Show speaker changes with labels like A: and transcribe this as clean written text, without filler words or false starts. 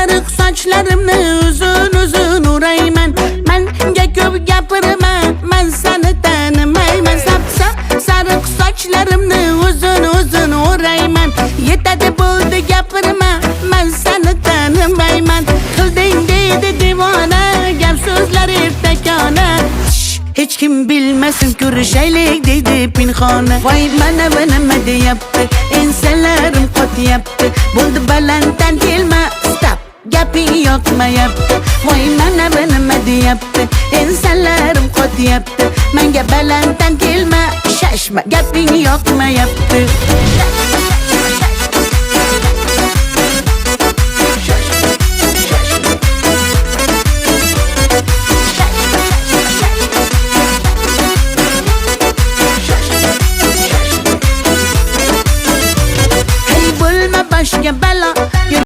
A: Sarık saçlarımni uzun uzun o'rayman. Menga ko'p gapirma, men seni tanimayman. Sarık saçlarımni uzun uzun o'rayman. Yetadi bo'ldi gapirma, men seni tanimayman. Qilding deydi divona, gap so'zlar ertakona. Hech kim bilmasin ko'rishaylik deydi pinhona. Voy mana va nima deyapti, ensalarim qotyapti. Bo'ldi balanddan kelma, stop, gaping yoqmayapti. Voy mana va nima deyapti, ensalarim qotyapti. Menga balanddan kelma, shashma, gaping yoqmayapti.